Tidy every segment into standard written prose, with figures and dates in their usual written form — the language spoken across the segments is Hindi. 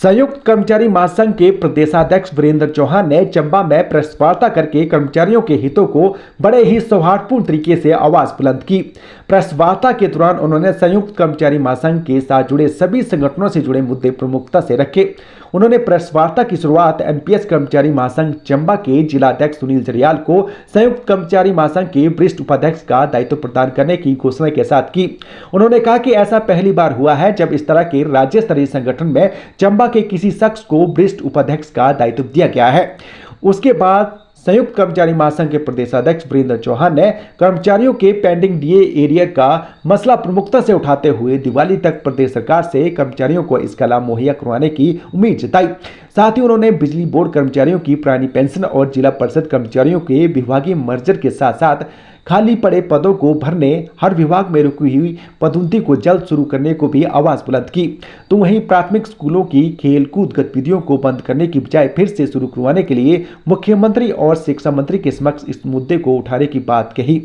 संयुक्त कर्मचारी महासंघ के प्रदेशाध्यक्ष वीरेंद्र चौहान ने चंबा में प्रेस वार्ता करके कर्मचारियों के हितों को बड़े ही सौहार्दपूर्ण तरीके से आवाज बुलंद की। प्रेस वार्ता के दौरान उन्होंने संयुक्त कर्मचारी महासंघ के साथ जुड़े सभी संगठनों से जुड़े मुद्दे प्रमुखता से रखे। उन्होंने प्रेस वार्ता की शुरुआत एमपीएस कर्मचारी महासंघ चंबा के जिलाध्यक्ष सुनील जरियाल को संयुक्त कर्मचारी महासंघ के वरिष्ठ उपाध्यक्ष का दायित्व प्रदान करने की घोषणा के साथ की। उन्होंने कहा कि ऐसा पहली बार हुआ है जब इस तरह के राज्य स्तरीय संगठन में चंबा के किसी शख्स को वरिष्ठ उपाध्यक्ष का दायित्व दिया गया है। उसके बाद संयुक्त कर्मचारी महासंघ के प्रदेशाध्यक्ष वीरेंद्र चौहान ने कर्मचारियों के पेंडिंग डीए एरियर का मसला प्रमुखता से उठाते हुए दिवाली तक प्रदेश सरकार से कर्मचारियों को इसका लाभ मुहैया करवाने की उम्मीद जताई। साथ ही उन्होंने बिजली बोर्ड कर्मचारियों की पुरानी पेंशन और जिला परिषद कर्मचारियों के विभागीय मर्जर के साथ साथ खाली पड़े पदों को भरने, हर विभाग में रुकी हुई पदोन्नति को जल्द शुरू करने को भी आवाज बुलंद की। तो वहीं प्राथमिक स्कूलों की खेल कूद गतिविधियों को बंद करने की बजाय फिर से शुरू करवाने के लिए मुख्यमंत्री और शिक्षा मंत्री के समक्ष इस मुद्दे को उठाने की बात कही।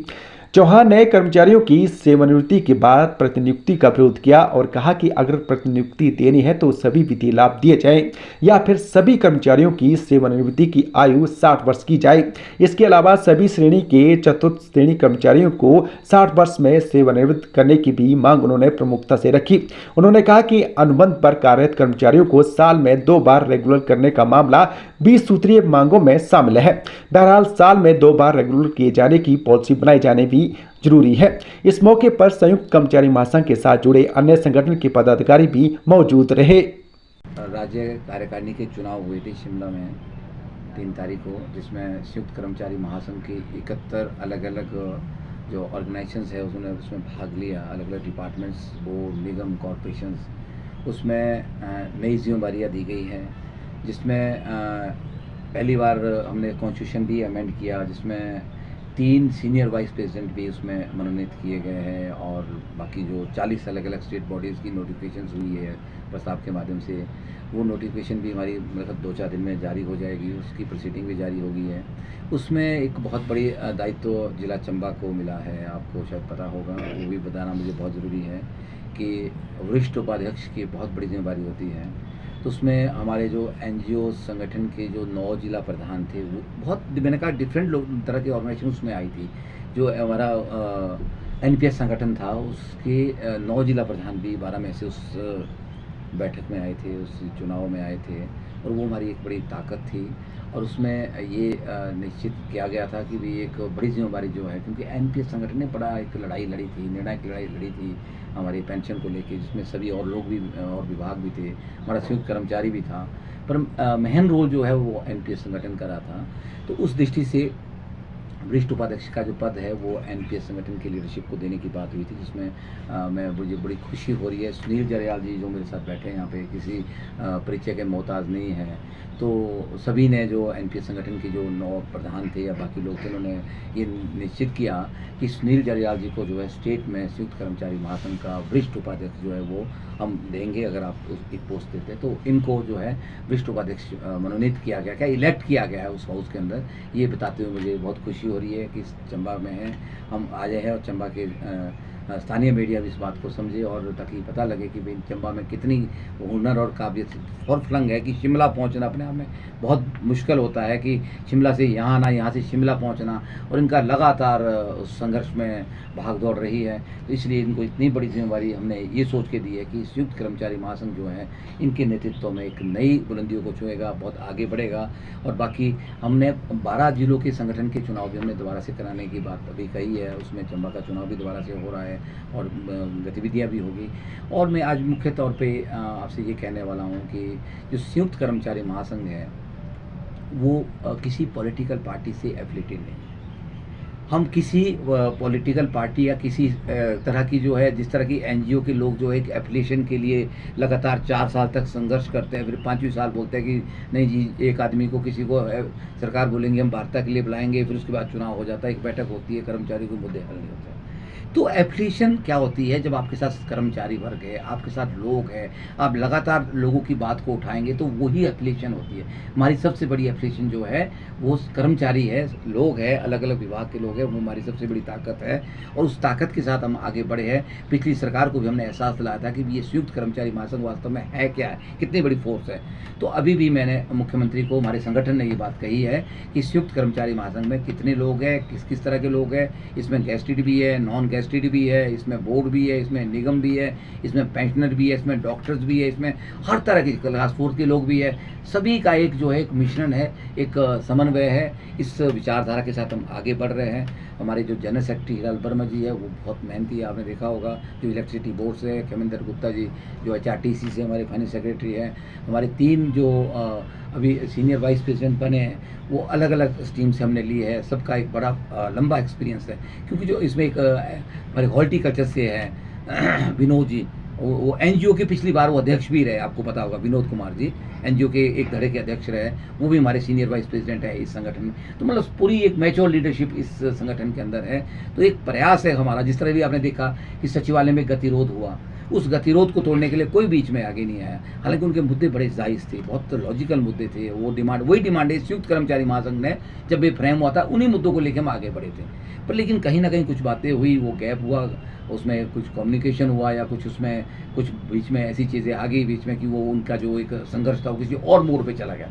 चौहान ने कर्मचारियों की सेवानिवृत्ति के बाद प्रतिनियुक्ति का विरोध किया और कहा कि अगर प्रतिनियुक्ति देनी है तो सभी वित्तीय लाभ दिए जाएं या फिर सभी कर्मचारियों की सेवानिवृत्ति की आयु 60 वर्ष की जाए। इसके अलावा सभी श्रेणी के चतुर्थ श्रेणी कर्मचारियों को 60 वर्ष में सेवानिवृत्त करने की भी मांग उन्होंने प्रमुखता से रखी। उन्होंने कहा कि अनुबंध पर कार्यरत कर्मचारियों को साल में 2 बार रेगुलर करने का मामला 20 सूत्रीय मांगों में शामिल है। बहरहाल साल में 2 बार रेगुलर किए जाने की पॉलिसी बनाई जाने भी जरूरी है। इस मौके पर संयुक्त कर्मचारी महासंघ के साथ जुड़े अन्य संगठन के पदाधिकारी भी मौजूद रहे। राज्य कार्यकारिणी के चुनाव हुए थे शिमला में 3 तारीख को, जिसमें संयुक्त कर्मचारी महासंघ की 71 अलग अलग जो ऑर्गेनाइजेशंस है उसमें भाग लिया। अलग अलग डिपार्टमेंट्स, बोर्ड, निगम, कॉरपोरेशंस, उसमें नई जिम्मेदारियाँ दी गई हैं, जिसमें पहली बार हमने कॉन्स्टिट्यूशन भी अमेंड किया, जिसमें 3 सीनियर वाइस प्रेसिडेंट भी उसमें मनोनीत किए गए हैं और बाकी जो 40 अलग अलग स्टेट बॉडीज़ की नोटिफिकेशन हुई है प्रस्ताव के माध्यम से, वो नोटिफिकेशन भी हमारी मतलब 2-4 दिन में जारी हो जाएगी। उसकी प्रोसीडिंग भी जारी हो गई है। उसमें एक बहुत बड़ी दायित्व जिला चंबा को मिला है। आपको शायद पता होगा, वो भी बताना मुझे बहुत ज़रूरी है कि वरिष्ठ उपाध्यक्ष की बहुत बड़ी जिम्मेदारी होती है। तो उसमें हमारे जो एनजीओ संगठन के जो 9 जिला प्रधान थे, वो बहुत मैंने कहा डिफरेंट तरह की ऑर्गेनाइजेशन उसमें आई थी। जो हमारा एनपीएस संगठन था उसके 9 जिला प्रधान भी 12 में से उस बैठक में आए थे, उस चुनाव में आए थे और वो हमारी एक बड़ी ताकत थी। और उसमें ये निश्चित किया गया था कि भी एक बड़ी जिम्मेदारी जो है, क्योंकि एनपीएस संगठन ने बड़ा एक लड़ाई लड़ी थी, निर्णायक लड़ाई लड़ी थी हमारी पेंशन को लेके, जिसमें सभी और लोग भी और विभाग भी थे, हमारा संयुक्त कर्मचारी भी था, पर महन रोल जो है वो एनपीएस संगठन का रहा था। तो उस दृष्टि से वरिष्ठ उपाध्यक्ष का जो पद है वो एनपीएस संगठन की लीडरशिप को देने की बात हुई थी, जिसमें मुझे बड़ी खुशी हो रही है। सुनील जरियाल जी जो मेरे साथ बैठे हैं यहाँ पे, किसी परिचय के मोहताज नहीं है, तो सभी ने जो एनपीएस संगठन के जो 9 प्रधान थे या बाकी लोग थे, उन्होंने ये निश्चित किया कि सुनील जरियाल जी को जो है स्टेट में संयुक्त कर्मचारी महासंघ का वरिष्ठ उपाध्यक्ष जो है वो हम देंगे, अगर आप एक पोस्ट देते हैं। तो इनको जो है वरिष्ठ उपाध्यक्ष मनोनीत किया गया, क्या इलेक्ट किया गया है उस हाउस के अंदर। ये बताते हुए मुझे बहुत खुशी हो रही है कि चंबा में है, हम आ जाए हैं और चंबा के स्थानीय मीडिया भी इस बात को समझे और ताकि पता लगे कि भाई चंबा में कितनी हुनर और काबिलियत फौरफलंग है कि शिमला पहुंचना अपने आप में बहुत मुश्किल होता है, कि शिमला से यहाँ आना, यहाँ से शिमला पहुंचना, और इनका लगातार उस संघर्ष में भाग दौड़ रही है। तो इसलिए इनको इतनी बड़ी जिम्मेदारी हमने ये सोच के दी है कि संयुक्त कर्मचारी महासंघ जो है इनके नेतृत्व में एक नई बुलंदियों को छुएगा, बहुत आगे बढ़ेगा। और बाकी हमने 12 जिलों के संगठन के चुनाव भी हमने दोबारा से कराने की बात अभी कही है, उसमें चंबा का चुनाव भी दोबारा से हो रहा है और गतिविधियां भी होगी। और मैं आज मुख्य तौर पे आपसे ये कहने वाला हूँ कि जो संयुक्त कर्मचारी महासंघ है वो किसी पॉलिटिकल पार्टी से एफिलिएटेड नहीं है। हम किसी पॉलिटिकल पार्टी या किसी तरह की जो है, जिस तरह की एनजीओ के लोग जो है एक एफिलिएशन के लिए लगातार 4 साल तक संघर्ष करते हैं, फिर 5वें साल बोलते हैं कि नहीं जी, एक आदमी को किसी को सरकार बोलेंगे हम वार्ता के लिए बुलाएंगे, फिर उसके बाद चुनाव हो जाता है, एक बैठक होती है, कर्मचारी को मुद्दे हल नहीं होते। तो एप्रिसिएशन क्या होती है, जब आपके साथ कर्मचारी वर्ग है, आपके साथ लोग हैं, आप लगातार लोगों की बात को उठाएंगे तो वही एप्रिसिएशन होती है। हमारी सबसे बड़ी एप्रिसिएशन जो है वो कर्मचारी है, लोग हैं, अलग अलग विभाग के लोग हैं, वो हमारी सबसे बड़ी ताकत है और उस ताकत के साथ हम आगे बढ़े हैं। पिछली सरकार को भी हमने एहसास दिलाया था कि ये संयुक्त कर्मचारी महासंघ वास्तव में है क्या है, कितनी बड़ी फोर्स है। तो अभी भी मैंने मुख्यमंत्री को, हमारे संगठन ने ये बात कही है कि संयुक्त कर्मचारी महासंघ में कितने लोग हैं, किस किस तरह के लोग हैं, इसमें गेस्टेड भी है, नॉन गेस्टेड भी है, इसमें बोर्ड भी है, इसमें निगम भी है, इसमें पेंशनर भी है, इसमें डॉक्टर्स भी है, इसमें हर तरह की क्लास 4 के लोग भी है। सभी का एक जो है एक मिश्रण है, एक समन्वय है। इस विचारधारा के साथ हम आगे बढ़ रहे हैं। हमारे जो जनरल सेक्रेटरी हिलाल वर्मा जी है वो बहुत मेहनती है, आपने देखा होगा। जो इलेक्ट्रिसिटी बोर्ड से है खेमेंद्र गुप्ता जी, जो HRTC से हमारे फाइनेंस सेक्रेटरी हैं, हमारे 3 जो अभी सीनियर वाइस प्रेसिडेंट बने हैं वो अलग अलग स्ट्रीम से हमने लिए है। सबका एक बड़ा लंबा एक्सपीरियंस है, क्योंकि जो इसमें एक हमारे हॉर्टिकल्चर से है विनोद जी, वो NGO के पिछली बार वो अध्यक्ष भी रहे, आपको पता होगा, विनोद कुमार जी NGO के एक धड़े के अध्यक्ष रहे, वो भी हमारे सीनियर वाइस प्रेसिडेंट है इस संगठन में। तो मतलब पूरी एक मैच्योर लीडरशिप इस संगठन के अंदर है। तो एक प्रयास है हमारा, जिस तरह भी आपने देखा कि सचिवालय में गतिरोध हुआ, उस गतिरोध को तोड़ने के लिए कोई बीच में आगे नहीं आया। हालांकि उनके मुद्दे बड़े जायज़ थे, बहुत लॉजिकल मुद्दे थे। वो डिमांड, वही डिमांड है संयुक्त कर्मचारी महासंघ ने जब ये फ्रेम हुआ था, उन्हीं मुद्दों को लेकर हम आगे बढ़े थे। पर लेकिन कहीं ना कहीं कुछ बातें हुई, वो गैप हुआ, उसमें कुछ कम्युनिकेशन हुआ या कुछ उसमें कुछ बीच में ऐसी चीज़ें आ गई बीच में कि वो उनका जो एक संघर्ष था वो किसी और मोड़ पे चला गया,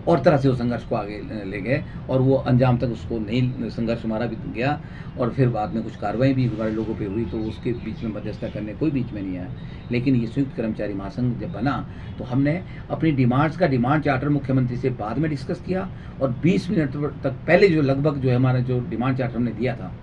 और तरह से वो संघर्ष को आगे ले गए और वो अंजाम तक उसको नहीं, संघर्ष हमारा भी गया और फिर बाद में कुछ कार्रवाई भी हमारे लोगों पे हुई, तो उसके बीच में मध्यस्थता करने कोई बीच में नहीं आया। लेकिन ये संयुक्त कर्मचारी महासंघ जब बना तो हमने अपनी डिमांड्स का डिमांड चार्टर मुख्यमंत्री से बाद में डिस्कस किया, और 20 मिनट तक पहले जो लगभग जो है हमारा जो डिमांड चार्टर हमने दिया था,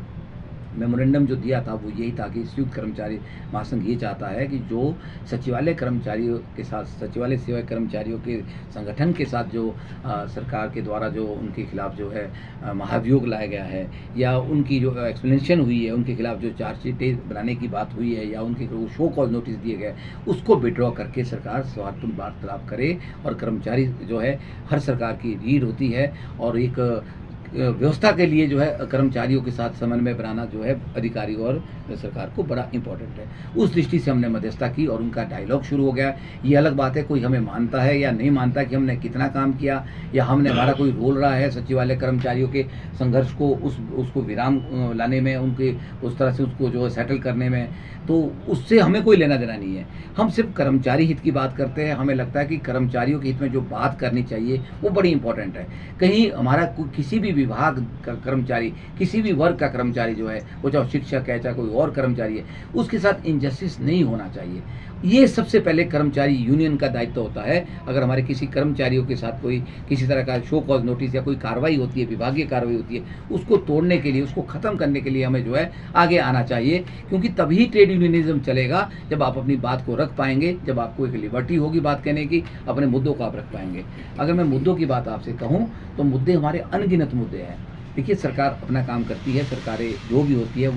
मेमोरेंडम जो दिया था, वो यही था कि संयुक्त कर्मचारी महासंघ ये चाहता है कि जो सचिवालय कर्मचारियों के साथ, सचिवालय सेवा कर्मचारियों के संगठन के साथ जो सरकार के द्वारा जो उनके खिलाफ जो है महाभियोग लाया गया है, या उनकी जो एक्सप्लेनेशन हुई है, उनके खिलाफ जो चार्जशीटें बनाने की बात हुई है, या उनके शो कॉज नोटिस दिए गए, उसको विड्रॉ करके सरकार सौहार्दपूर्ण वार्तालाप करे। और कर्मचारी जो है, हर सरकार की रीढ़ होती है, और एक व्यवस्था के लिए जो है कर्मचारियों के साथ समन्वय बनाना जो है अधिकारी और सरकार को बड़ा इंपॉर्टेंट है। उस दृष्टि से हमने मध्यस्थता की और उनका डायलॉग शुरू हो गया। ये अलग बात है कोई हमें मानता है या नहीं मानता कि हमने कितना काम किया, या हमने हमारा कोई रोल रहा है सचिवालय कर्मचारियों के संघर्ष को उसको विराम लाने में, उनके उस तरह से उसको जो है सेटल करने में, तो उससे हमें कोई लेना देना नहीं है। हम सिर्फ कर्मचारी हित की बात करते हैं। हमें लगता है कि कर्मचारियों के हित में जो बात करनी चाहिए वो बड़ी इंपॉर्टेंट है। कहीं हमारा किसी भी विभाग का कर्मचारी, किसी भी वर्ग का कर्मचारी जो है, वो चाहे शिक्षक है चाहे कोई और कर्मचारी है, उसके साथ इनजस्टिस नहीं होना चाहिए। ये सबसे पहले कर्मचारी यूनियन का दायित्व होता है। अगर हमारे किसी कर्मचारियों के साथ कोई किसी तरह का शो कॉज नोटिस या कोई कार्रवाई होती है, विभागीय कार्रवाई होती है, उसको तोड़ने के लिए, उसको ख़त्म करने के लिए हमें जो है आगे आना चाहिए, क्योंकि तभी ट्रेड यूनियनिज्म चलेगा जब आप अपनी बात को रख पाएंगे, जब आपको एक लिबर्टी होगी बात कहने की, अपने मुद्दों को आप रख पाएंगे। अगर मैं मुद्दों की बात आपसे कहूँ तो मुद्दे हमारे अनगिनत मुद्दे हैं। देखिए, सरकार अपना काम करती है, सरकारें जो भी होती है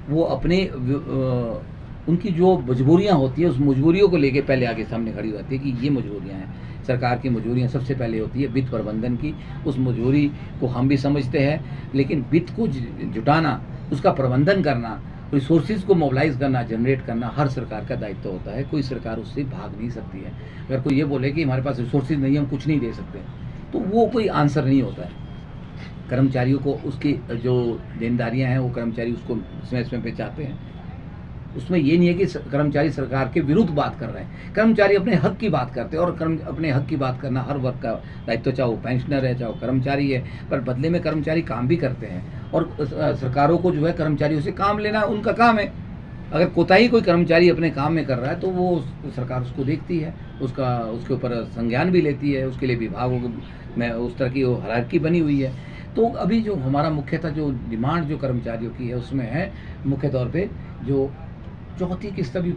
वो अपने उनकी जो मजबूरियाँ होती है, उस मजबूरियों को लेके पहले आगे सामने खड़ी हो जाती है कि ये मजबूरियाँ हैं। सरकार की मजबूरियाँ सबसे पहले होती है वित्त प्रबंधन की। उस मजबूरी को हम भी समझते हैं, लेकिन वित्त को जुटाना, उसका प्रबंधन करना, रिसोर्सेज को मोबिलाइज करना, जनरेट करना हर सरकार का दायित्व होता है। कोई सरकार उससे भाग नहीं सकती है। अगर कोई ये बोले कि हमारे पास रिसोर्सेज नहीं है, हम कुछ नहीं दे सकते, तो वो कोई आंसर नहीं होता है। कर्मचारियों को उसकी जो देनदारियां हैं वो कर्मचारी उसको समय समय पे चाहते हैं। उसमें ये नहीं है कि कर्मचारी सरकार के विरुद्ध बात कर रहे हैं। कर्मचारी अपने हक की बात करते हैं, और अपने हक की बात करना हर वर्ग का दायित्व, चाहे वो पेंशनर है चाहे वो कर्मचारी है। पर बदले में कर्मचारी काम भी करते हैं, और सरकारों को जो है कर्मचारियों से काम लेना उनका काम है। अगर कोताही कोई कर्मचारी अपने काम में कर रहा है तो वो सरकार उसको देखती है, उसके ऊपर संज्ञान भी लेती है। उसके लिए विभागों में उस तरह की हायरार्की बनी हुई है। तो अभी जो हमारा मुख्यतः जो डिमांड जो कर्मचारियों की है, उसमें है मुख्य तौर पे जो चौथी किस्त भी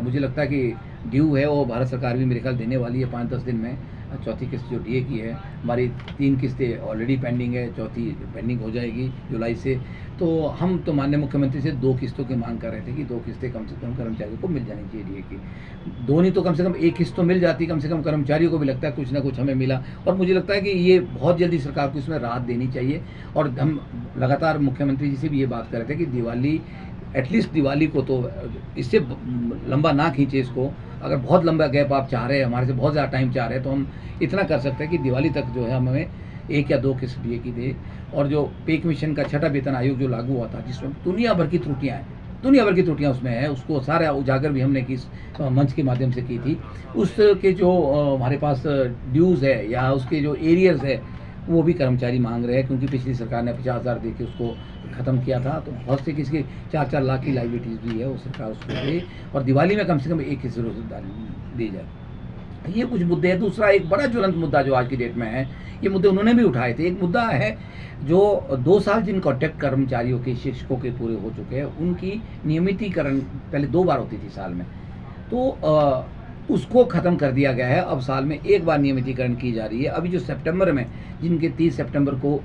मुझे लगता है कि ड्यू है, वो भारत सरकार भी मेरे ख्याल देने वाली है 5-10 दिन में। चौथी किस्त जो DA की है, हमारी 3 किस्तें ऑलरेडी पेंडिंग है, चौथी पेंडिंग हो जाएगी जुलाई से। तो हम तो माननीय मुख्यमंत्री से 2 किस्तों की मांग कर रहे थे कि 2 किस्तें कम से कम कर्मचारियों को मिल जानी चाहिए DA की। 2 नहीं तो कम से कम 1 किस्त तो मिल जाती, कम से कम कर्मचारियों को भी लगता है कुछ ना कुछ हमें मिला। और मुझे लगता है कि ये बहुत जल्दी सरकार को इसमें राहत देनी चाहिए। और हम लगातार मुख्यमंत्री जी से भी ये बात कर रहे थे कि दिवाली एटलीस्ट दिवाली को तो इससे लंबा ना खींचे इसको। अगर बहुत लंबा गैप आप चाह रहे हैं, हमारे से बहुत ज़्यादा टाइम चाह रहे हैं, तो हम इतना कर सकते हैं कि दिवाली तक जो है हमें 1 या 2 किस्त डीए की दे। और जो पे कमीशन का 6ठा वेतन आयोग जो लागू हुआ था, जिसमें दुनिया भर की त्रुटियाँ हैं, दुनिया भर की त्रुटियाँ उसमें हैं, उसको सारा उजागर भी हमने किस मंच के माध्यम से की थी। उसके जो हमारे पास ड्यूज़ है या उसके जो एरियर्स है, वो भी कर्मचारी मांग रहे हैं, क्योंकि पिछली सरकार ने 50,000 दे के उसको ख़त्म किया था। तो बहुत से किसी के 4-4 लाख की लाइबिलिटीज़ भी है, वो सरकार उसको दे और दिवाली में कम से कम 1 किस्त रोज़गार दी जाए। ये कुछ मुद्दे हैं। दूसरा एक बड़ा ज्वलंत मुद्दा जो आज की डेट में है, ये मुद्दे उन्होंने भी उठाए थे। एक मुद्दा है जो 2 साल जिन कॉन्ट्रैक्ट कर्मचारियों के, शिक्षकों के पूरे हो चुके हैं, उनकी नियमितीकरण पहले 2 बार होती थी साल में, तो उसको ख़त्म कर दिया गया है। अब साल में 1 बार नियमितीकरण की जा रही है। अभी जो सितंबर में, जिनके 30 सितंबर को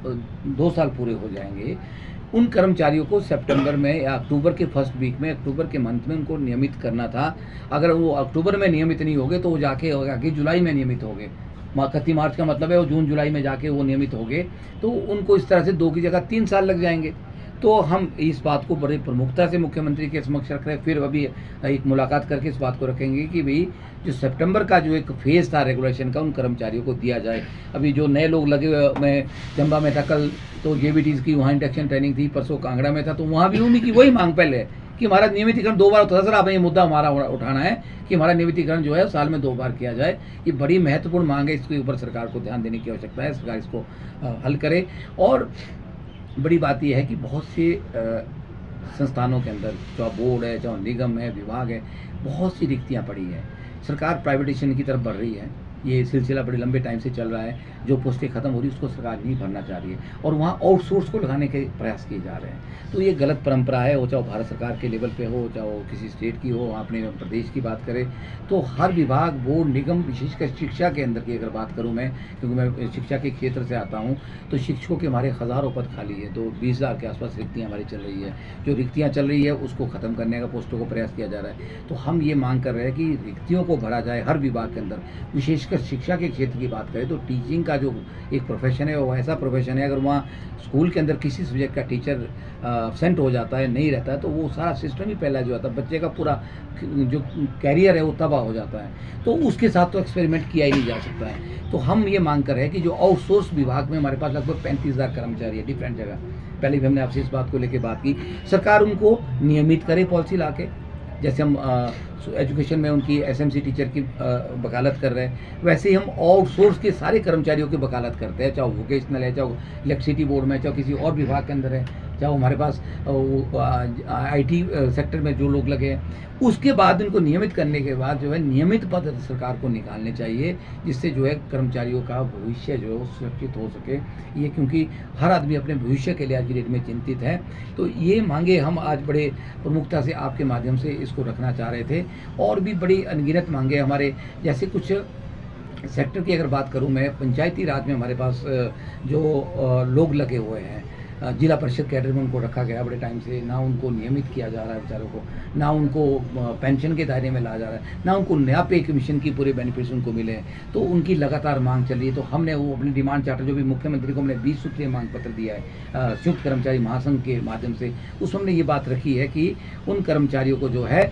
2 साल पूरे हो जाएंगे, उन कर्मचारियों को सितंबर में या अक्टूबर के फर्स्ट वीक में, अक्टूबर के मंथ में उनको नियमित करना था। अगर वो अक्टूबर में नियमित नहीं हो गए तो वो जाके जुलाई में नियमित हो गए। 31 मार्च का मतलब है वो जून जुलाई में जाके वो नियमित हो गए, तो उनको इस तरह से 2 की जगह 3 साल लग जाएंगे। तो हम इस बात को बड़ी प्रमुखता से मुख्यमंत्री के समक्ष रख रहे हैं। फिर अभी एक मुलाकात करके इस बात को रखेंगे कि भाई जो सितंबर का जो एक फेज़ था रेगुलेशन का, उन कर्मचारियों को दिया जाए। अभी जो नए लोग लगे हुए, मैं चंबा में था कल, तो जेबीटीज़ की वहाँ इंडक्शन ट्रेनिंग थी, परसों कांगड़ा में था, तो वहाँ भी उन्हीं की वही मांग पहले है कि हमारा नियमितीकरण 2 बार होता था। सर, आप ये मुद्दा हमारा उठाना है कि हमारा नियमितीकरण जो है साल में 2 बार किया जाए। ये बड़ी महत्वपूर्ण मांग है, इसके ऊपर सरकार को ध्यान देने की आवश्यकता है, सरकार इसको हल करे। और बड़ी बात यह है कि बहुत से संस्थानों के अंदर, चाहे बोर्ड है, चाहे निगम है, विभाग है, बहुत सी रिक्तियाँ पड़ी हैं। सरकार प्राइवेटाइजेशन की तरफ बढ़ रही है, ये सिलसिला बड़े लंबे टाइम से चल रहा है। जो पोस्टें खत्म हो रही है उसको सरकार नहीं भरना चाह रही है और वहाँ आउटसोर्स को लगाने के प्रयास किए जा रहे हैं। तो ये गलत परंपरा है, वो चाहे भारत सरकार के लेवल पे हो, चाहे वो किसी स्टेट की हो, अपने प्रदेश की बात करें तो हर विभाग, बोर्ड, निगम, विशेषकर शिक्षा के अंदर की अगर बात करूँ मैं, क्योंकि मैं शिक्षा के क्षेत्र से आता हूँ, तो शिक्षकों के हमारे हज़ारों पद खाली है। तो 20,000 के आसपास रिक्तियाँ हमारी चल रही है। जो रिक्तियाँ चल रही है उसको ख़त्म करने का, पोस्टों को प्रयास किया जा रहा है। तो हम ये मांग कर रहे हैं कि रिक्तियों को भरा जाए हर विभाग के अंदर। विशेषकर शिक्षा के क्षेत्र की बात करें तो टीचिंग का जो एक प्रोफेशन है वो ऐसा प्रोफेशन है, अगर वहाँ स्कूल के अंदर किसी सब्जेक्ट का टीचर एब्सेंट हो जाता है, नहीं रहता है, तो वो सारा सिस्टम ही पहला जो आता है, बच्चे का पूरा जो कैरियर है वो तबाह हो जाता है। तो उसके साथ तो एक्सपेरिमेंट किया ही नहीं जा सकता है। तो हम ये मांग कर रहे हैं कि जो आउटसोर्स विभाग में हमारे पास लगभग 35,000 कर्मचारी है डिफरेंट जगह, पहले भी हमने आपसे इस बात को लेकर बात की, सरकार उनको नियमित करे पॉलिसी ला के। जैसे हम एजुकेशन में उनकी एसएमसी टीचर की वकालत कर रहे हैं, वैसे ही हम आउटसोर्स के सारे कर्मचारियों की वकालत करते हैं, चाहे वोकेशनल है, चाहे इलेक्ट्रिसिटी बोर्ड में, चाहे किसी और विभाग के अंदर है, चाहे हमारे पास आईटी सेक्टर में जो लोग लगे हैं। उसके बाद इनको नियमित करने के बाद जो है नियमित पद सरकार को निकालने चाहिए, जिससे जो है कर्मचारियों का भविष्य जो है वो सुरक्षित हो सके। ये क्योंकि हर आदमी अपने भविष्य के लिए आज की डेट में चिंतित है। तो ये मांगे हम आज बड़े प्रमुखता से आपके माध्यम से इसको रखना चाह रहे थे। और भी बड़ी अनगिनत मांगे हमारे, जैसे कुछ सेक्टर की अगर बात करूं मैं, पंचायती राज में हमारे पास जो लोग लगे हुए हैं, जिला परिषद कैडर में उनको रखा गया बड़े टाइम से, ना उनको नियमित किया जा रहा है बेचारों को, ना उनको पेंशन के दायरे में लाया जा रहा है, ना उनको नया पे कमीशन की पूरे बेनिफिट्स उनको मिले हैं। तो उनकी लगातार मांग चल रही है। तो हमने वो अपनी डिमांड चार्टर जो भी मुख्यमंत्री को हमने 20 सूत्रीय मांग पत्र दिया है संयुक्त कर्मचारी महासंघ के माध्यम से, उसमें हमने ये बात रखी है कि उन कर्मचारियों को जो है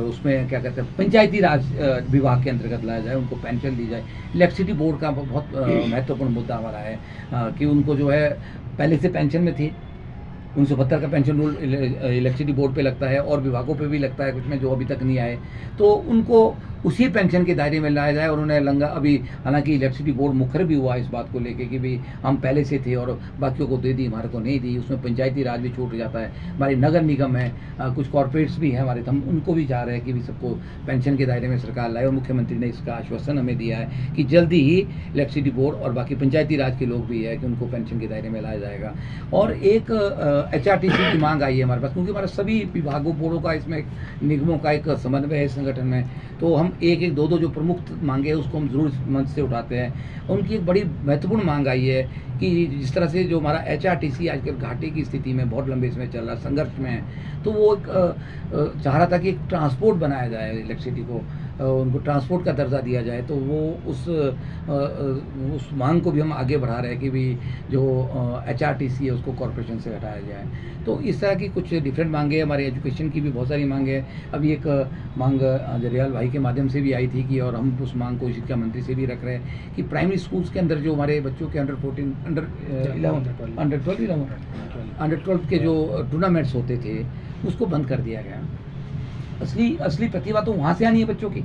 उसमें क्या कहते हैं, पंचायती राज विभाग के अंतर्गत लाया जाए, उनको पेंशन दी जाए। इलेक्ट्रिसिटी बोर्ड का बहुत महत्वपूर्ण मुद्दा हमारा है कि उनको जो है पहले से पेंशन में थी, 1972 का पेंशन रूल इलेक्ट्रिसिटी बोर्ड पे लगता है और विभागों पे भी लगता है कुछ में, जो अभी तक नहीं आए, तो उनको उसी पेंशन के दायरे में लाया जाए। और उन्हें लंगा अभी, हालांकि इलेक्ट्रिसिटी बोर्ड मुखर भी हुआ इस बात को लेके कि भाई हम पहले से थे और बाकियों को दे दी, हमारे को नहीं दी, उसमें पंचायती राज भी छूट जाता है। हमारी नगर निगम है, कुछ कॉर्पोरेट्स भी हैं हमारे, तो हम उनको भी चाह रहे हैं कि भी सबको पेंशन के दायरे में सरकार लाए। और मुख्यमंत्री ने इसका आश्वासन हमें दिया है कि जल्दी ही इलेक्ट्रिसिटी बोर्ड और बाकी पंचायती राज के लोग भी है कि उनको पेंशन के दायरे में लाया जाएगा। और एक HRTC की मांग आई है हमारे पास, क्योंकि हमारे सभी विभागों, बोर्डों का, इसमें निगमों का एक समन्वय है इस संगठन में। तो हम एक दो जो प्रमुख मांगे हैं उसको हम जरूर मंच से उठाते हैं। उनकी एक बड़ी महत्वपूर्ण मांग आई है कि जिस तरह से जो हमारा HRTC आजकल घाटे की स्थिति में बहुत लंबे समय चल रहा, संघर्ष में है, तो वो चाह रहा था कि एक ट्रांसपोर्ट बनाया जाए इलेक्ट्रिसिटी को उनको ट्रांसपोर्ट का दर्जा दिया जाए, तो वो उस मांग को भी हम आगे बढ़ा रहे हैं कि भी जो HRTC है उसको कॉरपोरेशन से हटाया जाए। तो इस तरह की कुछ डिफरेंट मांगे, हमारे एजुकेशन की भी बहुत सारी मांगे हैं। अभी एक मांग जरियाल भाई के माध्यम से भी आई थी कि, और हम उस मांग को शिक्षा मंत्री से भी रख रहे हैं कि प्राइमरी स्कूल्स के अंदर जो हमारे बच्चों के अंडर 12 के जो टूर्नामेंट्स होते थे उसको बंद कर दिया गया। असली प्रतिभा तो वहाँ से आनी है बच्चों की।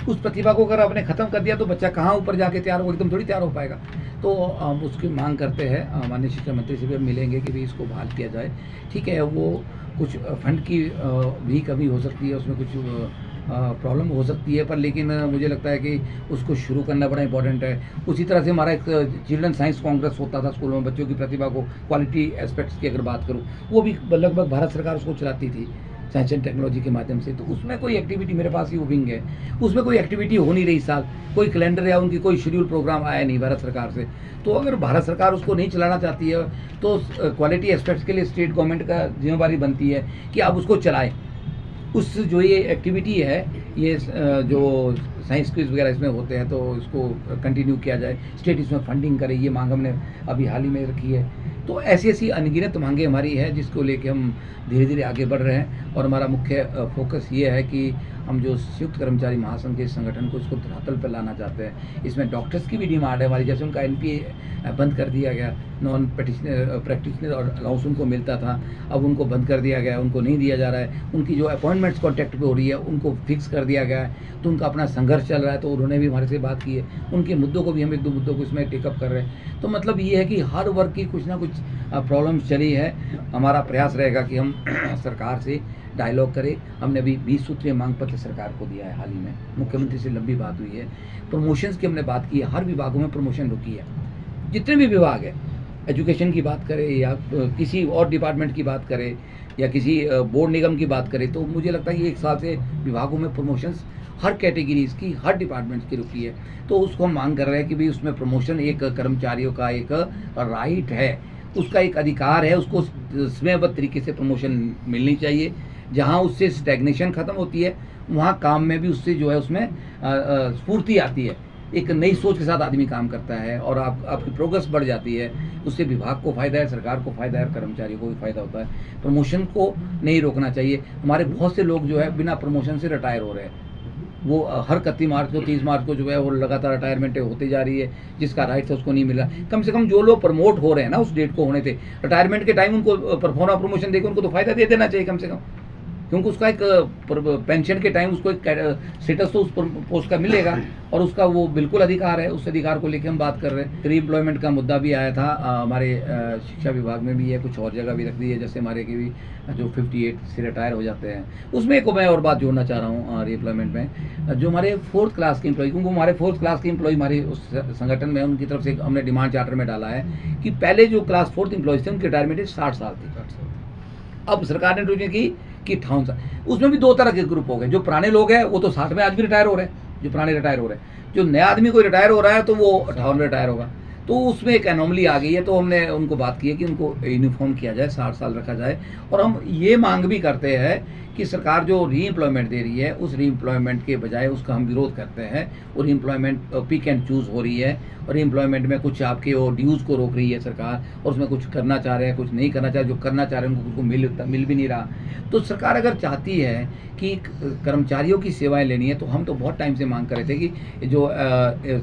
उस प्रतिभा को अगर आपने ख़त्म कर दिया तो बच्चा कहाँ ऊपर जाके तैयार हो, एकदम थोड़ी तैयार हो पाएगा। तो हम उसकी मांग करते हैं, माननीय शिक्षा मंत्री से भी हम मिलेंगे कि भी इसको बहाल किया जाए। ठीक है, वो कुछ फंड की भी कमी हो सकती है, उसमें कुछ प्रॉब्लम हो सकती है, पर लेकिन मुझे लगता है कि उसको शुरू करना बड़ा इंपॉर्टेंट है। उसी तरह से हमारा एक चिल्ड्रन साइंस कांग्रेस होता था स्कूलों में, बच्चों की प्रतिभा को क्वालिटी एस्पेक्ट्स की अगर बात करूँ, वो भी लगभग भारत सरकार उसको चलाती थी साइंस एंड टेक्नोलॉजी के माध्यम से। तो उसमें कोई एक्टिविटी, मेरे पास ही वो विंग है, उसमें कोई एक्टिविटी हो नहीं रही इस साल, कोई कैलेंडर या उनकी कोई शेड्यूल प्रोग्राम आया नहीं भारत सरकार से। तो अगर भारत सरकार उसको नहीं चलाना चाहती है तो क्वालिटी एस्पेक्ट्स के लिए स्टेट गवर्नमेंट का जिम्मेवारी बनती है कि आप उसको चलाएं। उस जो ये एक्टिविटी है, ये जो साइंस क्विज वगैरह इसमें होते हैं, तो इसको कंटिन्यू किया जाए, स्टेट इसमें फंडिंग करे, ये मांग हमने अभी हाल ही में रखी है। तो ऐसी ऐसी अनगिनत मांगे हमारी है जिसको लेके हम धीरे धीरे आगे बढ़ रहे हैं। और हमारा मुख्य फोकस ये है कि हम जो संयुक्त कर्मचारी महासंघ के संगठन को इसको धरातल पर लाना चाहते हैं। इसमें डॉक्टर्स की भी डिमांड है हमारी, जैसे उनका NPA बंद कर दिया गया, नॉन प्रैक्टिशनर और अलाउंस उनको मिलता था, अब उनको बंद कर दिया गया, उनको नहीं दिया जा रहा है। उनकी जो अपॉइंटमेंट्स कॉन्ट्रैक्ट पे हो रही है उनको फिक्स कर दिया गया है, तो उनका अपना संघर्ष चल रहा है। तो उन्होंने भी हमारे से बात की है, उनके मुद्दों को भी हम 1-2 मुद्दों को इसमें टेकअप कर रहे हैं। तो मतलब ये है कि हर वर्ग की कुछ ना कुछ प्रॉब्लम्स चली है। हमारा प्रयास रहेगा कि हम सरकार से डायलॉग करें। हमने अभी 20 सूत्रीय मांग पत्र सरकार को दिया है, हाल ही में मुख्यमंत्री से लंबी बात हुई है। प्रमोशंस की हमने बात की है, हर विभागों में प्रमोशन रुकी है, जितने भी विभाग है, एजुकेशन की बात करें या किसी और डिपार्टमेंट की बात करें या किसी बोर्ड निगम की बात करें, तो मुझे लगता है कि 1 साल से विभागों में प्रमोशंस हर कैटेगरीज की, हर डिपार्टमेंट की रुकी है। तो उसको हम मांग कर रहे हैं कि भाई उसमें प्रमोशन एक कर्मचारियों का एक राइट है, उसका एक अधिकार है, उसको समयबद्ध तरीके से प्रमोशन मिलनी चाहिए। जहाँ उससे स्टैग्नेशन खत्म होती है, वहाँ काम में भी उससे जो है उसमें स्फूर्ति आती है, एक नई सोच के साथ आदमी काम करता है और आपकी प्रोग्रेस बढ़ जाती है। उससे विभाग को फ़ायदा है, सरकार को फ़ायदा है, कर्मचारियों को भी फ़ायदा होता है। प्रमोशन को नहीं रोकना चाहिए। हमारे बहुत से लोग जो है बिना प्रमोशन से रिटायर हो रहे हैं। वो हर 31 मार्च को 30 मार्च को जो है वो लगातार रिटायरमेंट होती जा रही है, जिसका राइट था उसको नहीं मिला। कम से कम जो लोग प्रमोट हो रहे हैं ना उस डेट को होने थे, रिटायरमेंट के टाइम उनको परफॉर्मा प्रमोशन देकर उनको तो फ़ायदा दे देना चाहिए कम से कम, क्योंकि उसका एक पेंशन के टाइम उसको एक स्टेटस तो उस पोस्ट का मिलेगा और उसका वो बिल्कुल अधिकार है। उस अधिकार को लेकर हम बात कर रहे हैं। री एम्प्लॉयमेंट का मुद्दा भी आया था, हमारे शिक्षा विभाग में भी है, कुछ और जगह भी रख दी है, जैसे हमारे के भी जो 58 से रिटायर हो जाते हैं। उसमें एक मैं और बात जोड़ना चाह रहा हूँ री एम्प्लॉयमेंट में, जो हमारे 4th क्लास के एम्प्लॉय, क्योंकि हमारे 4th क्लास के एम्प्लॉय हमारे उस संगठन में उनकी तरफ से हमने डिमांड चार्टर में डाला है कि पहले जो क्लास 4th एम्प्लॉयज थे उनकी रिटायरमेंट 60 साल थी। अब सरकार ने इंट्रोड्यूस की कि 58 साल। उसमें भी 2 तरह के ग्रुप हो गए। जो पुराने लोग हैं वो तो 60 में आज भी रिटायर हो रहे हैं, जो पुराने रिटायर हो रहे हैं। जो नया आदमी कोई रिटायर हो रहा है तो वो 58 में रिटायर होगा। तो उसमें एक एनोमली आ गई है। तो हमने उनको बात की है कि उनको यूनिफॉर्म किया जाए, 60 साल रखा जाए। और हम ये मांग भी करते हैं कि सरकार जो री एम्प्लॉयमेंट दे रही है उस री एम्प्लॉयमेंट के बजाय उसका हम विरोध करते हैं। और री एम्प्लॉयमेंट पिक एंड चूज़ हो रही है और री एम्प्लॉयमेंट में कुछ आपके वो ड्यूज़ को रोक रही है सरकार, और उसमें कुछ करना चाह रहे हैं, कुछ नहीं करना चाह रहे। जो करना चाह रहे हैं उनको मिल भी नहीं रहा। तो सरकार अगर चाहती है कि कर्मचारियों की सेवाएं लेनी है, तो हम तो बहुत टाइम से मांग कर रहे थे कि जो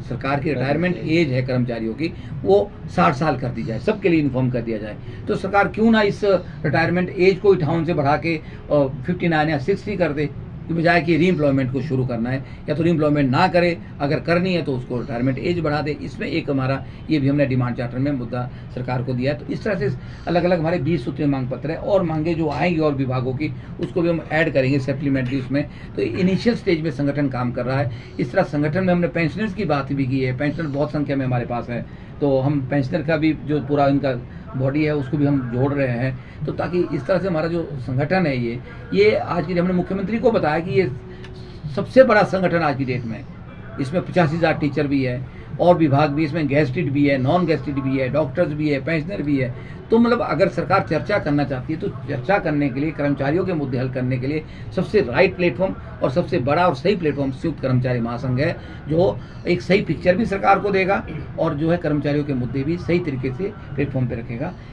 सरकार की रिटायरमेंट एज है कर्मचारियों की वो 60 साल कर दी जाए, सबके लिए यूनिफॉर्म कर दिया जाए। तो सरकार क्यों ना इस रिटायरमेंट एज को 58 से बढ़ा के 59 या 60 कर दे, कि बजाय कि री एम्प्लॉयमेंट को शुरू करना है, या तो री एम्प्लॉयमेंट ना करे, अगर करनी है तो उसको रिटायरमेंट एज बढ़ा दे। इसमें एक हमारा ये भी हमने डिमांड चार्टर में मुद्दा सरकार को दिया है। तो इस तरह से अलग अलग हमारे 20 सूत्रीय मांग पत्र है, और मांगे जो आएंगी और विभागों की उसको भी हम ऐड करेंगे सप्लीमेंट्री उसमें। तो इनिशियल स्टेज में संगठन काम कर रहा है। इस तरह संगठन में हमने पेंशनर्स की बात भी की है। पेंशनर बहुत संख्या में हमारे पास है, तो हम पेंशनर का भी जो पूरा इनका बॉडी है उसको भी हम जोड़ रहे हैं। तो ताकि इस तरह से हमारा जो संगठन है ये आज की हमने मुख्यमंत्री को बताया कि ये सबसे बड़ा संगठन आज की डेट में। इसमें 85,000 टीचर भी है और विभाग भी, इसमें गेस्टेड भी है, नॉन गेस्टेड भी है, डॉक्टर्स भी है, पेंशनर भी है। तो मतलब अगर सरकार चर्चा करना चाहती है तो चर्चा करने के लिए, कर्मचारियों के मुद्दे हल करने के लिए सबसे राइट प्लेटफॉर्म और सबसे बड़ा और सही प्लेटफॉर्म संयुक्त कर्मचारी महासंघ है, जो एक सही पिक्चर भी सरकार को देगा और जो है कर्मचारियों के मुद्दे भी सही तरीके से प्लेटफॉर्म पे रखेगा।